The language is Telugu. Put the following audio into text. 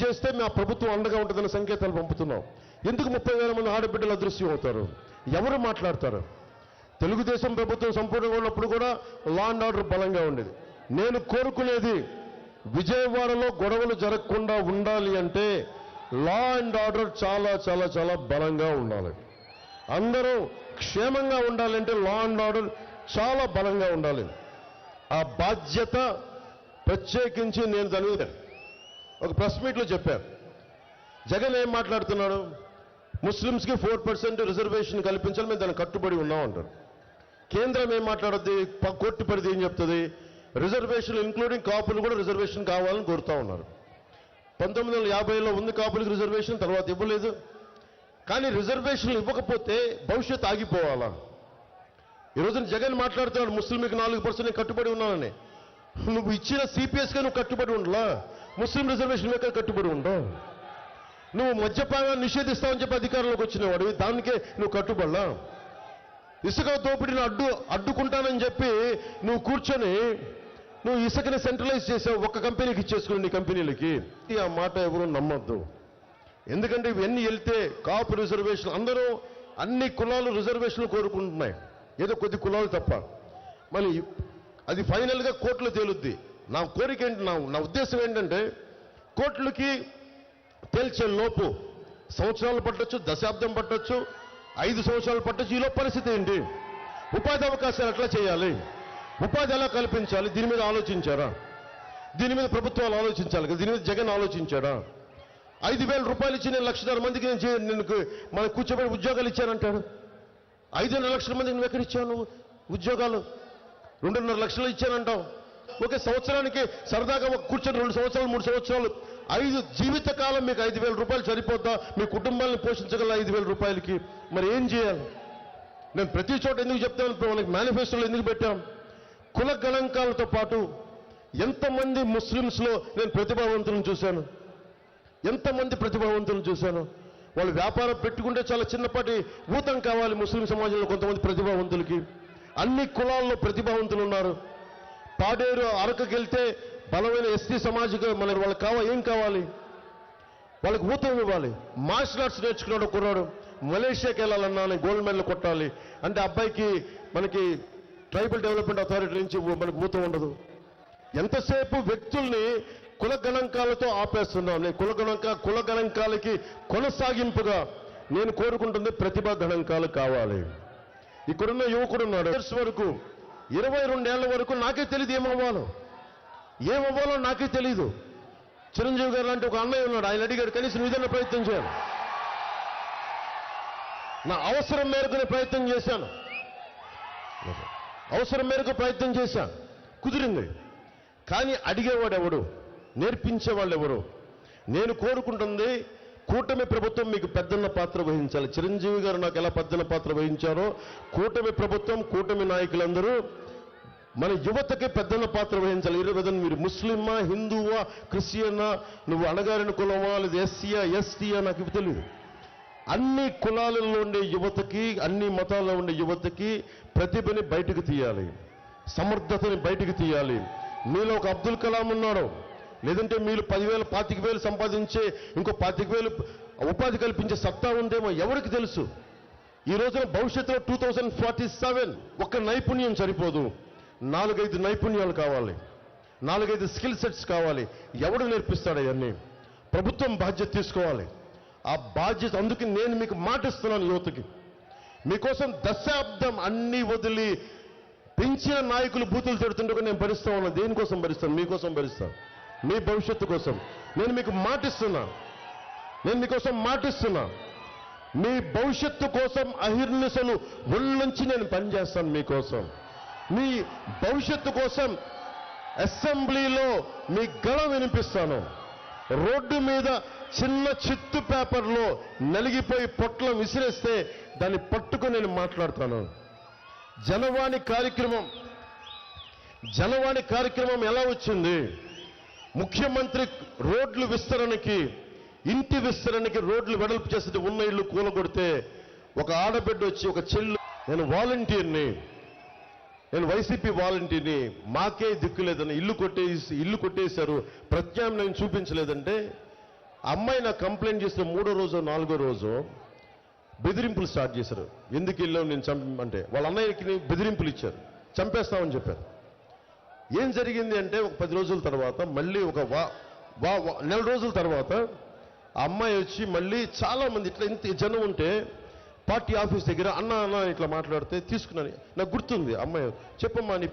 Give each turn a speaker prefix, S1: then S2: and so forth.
S1: చేస్తే మా ప్రభుత్వం అండగా ఉంటుందన్న సంకేతాలు పంపుతున్నాం. ఎందుకు 30,000 మంది ఆడబిడ్డలు అదృశ్యం అవుతారు? ఎవరు మాట్లాడతారు? తెలుగుదేశం ప్రభుత్వం సంపూర్ణంగా ఉన్నప్పుడు కూడా లా అండ్ ఆర్డర్ బలంగా ఉండేది. నేను కోరుకునేది విజయవాడలో గొడవలు జరగకుండా ఉండాలి అంటే లా అండ్ ఆర్డర్ చాలా చాలా చాలా బలంగా ఉండాలి. అందరూ క్షేమంగా ఉండాలంటే లా అండ్ ఆర్డర్ చాలా బలంగా ఉండాలి. ఆ బాధ్యత ప్రత్యేకించి నేను దాని ఒక ప్రెస్ మీట్లో చెప్పాను. జగన్ ఏం మాట్లాడుతున్నాడు? ముస్లిమ్స్కి 4% రిజర్వేషన్ కల్పించాలి, మేము దానికి కట్టుబడి ఉన్నాం అంటారు. కేంద్రం ఏం మాట్లాడుద్ది? కోర్టు పరిధి ఏం చెప్తుంది? రిజర్వేషన్ ఇంక్లూడింగ్ కాపులు కూడా రిజర్వేషన్ కావాలని కోరుతా ఉన్నారు. 1950లో ఉంది కాపులకు రిజర్వేషన్, తర్వాత ఇవ్వలేదు. కానీ రిజర్వేషన్లు ఇవ్వకపోతే భవిష్యత్తు ఆగిపోవాలా? ఈరోజున జగన్ మాట్లాడుతున్నాడు ముస్లింకి 4% కట్టుబడి ఉన్నానని. నువ్వు ఇచ్చిన సిపిఎస్గా నువ్వు కట్టుబడి ఉండలా, ముస్లిం రిజర్వేషన్ మీద కట్టుబడి ఉండవు. నువ్వు మద్యపానాన్ని నిషేధిస్తావని చెప్పి అధికారంలోకి వచ్చినవాడు, దానికే నువ్వు కట్టుబడలా. ఇసుక దోపిడీని అడ్డుకుంటానని చెప్పి నువ్వు కూర్చొని నువ్వు ఇసుకని సెంట్రలైజ్ చేసావు, ఒక్క కంపెనీకి ఇచ్చేసుకుని నీ కంపెనీలకి. ఆ మాట ఎవరు నమ్మొద్దు. ఎందుకంటే ఇవన్నీ వెళ్తే కాపు రిజర్వేషన్, అందరూ అన్ని కులాలు రిజర్వేషన్లు కోరుకుంటున్నాయి, ఏదో కొద్ది కులాలు తప్ప. మళ్ళీ అది ఫైనల్గా కోర్టులో తేలుద్ది. నా కోరిక ఏంటి, నా ఉద్దేశం ఏంటంటే కోర్టులకి తేల్చే లోపు సంవత్సరాలు పట్టొచ్చు, దశాబ్దం పట్టొచ్చు, 5 సంవత్సరాలు పట్టొచ్చు. ఈలో పరిస్థితి ఏంటి? ఉపాధి అవకాశాలు ఎట్లా చేయాలి, ఉపాధి ఎలా కల్పించాలి, దీని మీద ఆలోచించారా? దీని మీద ప్రభుత్వాలు ఆలోచించాలి కదా. దీని మీద జగన్ ఆలోచించాడా? 5,000 రూపాయలు ఇచ్చి నేను 1,50,000 మందికి నేను మనకు కూర్చోబెట్టి ఉద్యోగాలు ఇచ్చానంటాడు. 5,5 లక్షల మందికి నువ్వు ఎక్కడ ఇచ్చావు ఉద్యోగాలు? 2.5 లక్షలు ఇచ్చానంటావు. ఓకే, సంవత్సరానికి సరదాగా ఒక కూర్చొని 2 సంవత్సరాలు 3 సంవత్సరాలు 5 జీవితకాలం మీకు 5,000 రూపాయలు సరిపోద్దా? మీ కుటుంబాలను పోషించగల 5,000 రూపాయలకి మరి ఏం చేయాలి? నేను ప్రతి చోట ఎందుకు చెప్తాను, మనకి మేనిఫెస్టోలో ఎందుకు పెట్టాం? కుల గణాంకాలతో పాటు ఎంతమంది ముస్లిమ్స్లో నేను ప్రతిభావంతులను చూశాను, ఎంతమంది ప్రతిభావంతులను చూశాను. వాళ్ళు వ్యాపారం పెట్టుకుంటే చాలా చిన్నపాటి ఊతం కావాలి ముస్లిం సమాజంలో కొంతమంది ప్రతిభావంతులకి. అన్ని కులాల్లో ప్రతిభావంతులు ఉన్నారు. పాడేరు అరకుకి వెళ్తే బలమైన ఎస్టీ సమాజం మనకి వాళ్ళకి ఏం కావాలి? వాళ్ళకి ఊతం ఇవ్వాలి. మార్షల్ ఆర్ట్స్ నేర్చుకున్నాడు కుర్రాడు, మలేషియాకి వెళ్ళాలన్నా గోల్డ్ మెడల్ కొట్టాలి అంటే అబ్బాయికి మనకి ట్రైబల్ డెవలప్మెంట్ అథారిటీ నుంచి మనకు ఊతం ఉండదు. ఎంతసేపు వ్యక్తుల్ని కుల గణాంకాలతో ఆపేస్తున్నాం. నేను కుల గణాంకాలకి కొనసాగింపుగా నేను కోరుకుంటుంది ప్రతిభా గణాంకాలు కావాలి. ఇక్కడున్న యువకుడున్నాడు వరకు 22 ఏళ్ల వరకు నాకే తెలియదు ఏమవ్వాలో నాకే తెలీదు. చిరంజీవి గారు లాంటి ఒక అన్నయ్య ఉన్నాడు, ఆయన అడిగాడు కనీసం ఏదైనా ప్రయత్నం చేయాలి. నా అవసరం మేరకు ప్రయత్నం చేశాను, కుదిరింది. కానీ అడిగేవాడు ఎవడు, నేర్పించేవాళ్ళు ఎవరు? నేను కోరుకుంటుంది కూటమి ప్రభుత్వం మీకు పెద్దన్న పాత్ర వహించాలి. చిరంజీవి గారు నాకు ఎలా పెద్దన్న పాత్ర వహించారో కూటమి ప్రభుత్వం, కూటమి నాయకులందరూ మన యువతకి పెద్దన్న పాత్ర వహించాలి. ఈరోజు మీరు ముస్లిమా, హిందువా, క్రిస్టియనా, నువ్వు అణగారిన కులమా, లేదా ఎస్సీయా, ఎస్టీయా, నాకు తెలియదు. అన్ని కులాలలో ఉండే యువతకి, అన్ని మతాల్లో ఉండే యువతకి ప్రతిభని బయటకు తీయాలి, సమర్థతని బయటకు తీయాలి. మీలో ఒక అబ్దుల్ కలాం ఉన్నాడు, లేదంటే మీరు 10,000 25,000 సంపాదించే ఇంకో 25,000 ఉపాధి కల్పించే సత్తా ఉందేమో ఎవరికి తెలుసు? ఈ రోజున భవిష్యత్తులో 2047 ఒక్క నైపుణ్యం సరిపోదు, 4-5 నైపుణ్యాలు కావాలి, 4-5 స్కిల్ సెట్స్ కావాలి. ఎవడు నేర్పిస్తాడు? అవన్నీ ప్రభుత్వం బాధ్యత తీసుకోవాలి. ఆ బాధ్యత, అందుకే నేను మీకు మాటిస్తున్నాను యువతకి, మీకోసం దశాబ్దం అన్ని వదిలి పెంచిన నాయకులు బూతులు తిడుతుంటే నేను భరిస్తా ఉన్నా. దేనికోసం భరిస్తాను? మీకోసం భరిస్తాను, మీ భవిష్యత్తు కోసం. నేను మీకు మాటిస్తున్నా, మీకోసం మాటిస్తున్నా. మీ భవిష్యత్తు కోసం అహిర్నిశలు ఒళ్ళుంచి నేను పనిచేస్తాను మీకోసం. మీ భవిష్యత్తు కోసం అసెంబ్లీలో మీ గళం వినిపిస్తాను. రోడ్డు మీద చిన్న చిత్తు పేపర్లో నలిగిపోయి పొట్లం విసిరేస్తే దాన్ని పట్టుకుని నేను మాట్లాడతాను. జనవాణి కార్యక్రమం ఎలా వచ్చింది? ముఖ్యమంత్రి రోడ్లు విస్తరణకి, ఇంటి విస్తరణకి రోడ్లు వెడల్పు చేస్తే ఉన్న ఇల్లు కూలగొడితే ఒక ఆడబిడ్డ వచ్చి, ఒక చెల్లు, నేను వాలంటీర్ని, నేను వైసీపీ వాలంటీర్ని, మాకే దిక్కు లేదని ఇల్లు కొట్టేశారు, ప్రత్యామ్నాయం చూపించలేదంటే అమ్మాయి నాకు కంప్లైంట్ చేసిన 3వ రోజు 4వ రోజు బెదిరింపులు స్టార్ట్ చేశారు. ఎందుకు వెళ్ళావు నేను అంటే వాళ్ళ అన్నయ్యకి బెదిరింపులు ఇచ్చారు, చంపేస్తామని చెప్పారు. ఏం జరిగింది అంటే ఒక 10 రోజుల తర్వాత మళ్ళీ ఒక నెల రోజుల తర్వాత ఆ అమ్మాయి వచ్చి మళ్ళీ చాలా మంది ఇట్లా ఇంత జనం ఉంటే పార్టీ ఆఫీస్ దగ్గర అన్న ఇట్లా మాట్లాడితే తీసుకున్నాను. నాకు గుర్తుంది. అమ్మాయి చెప్పమ్మా నీ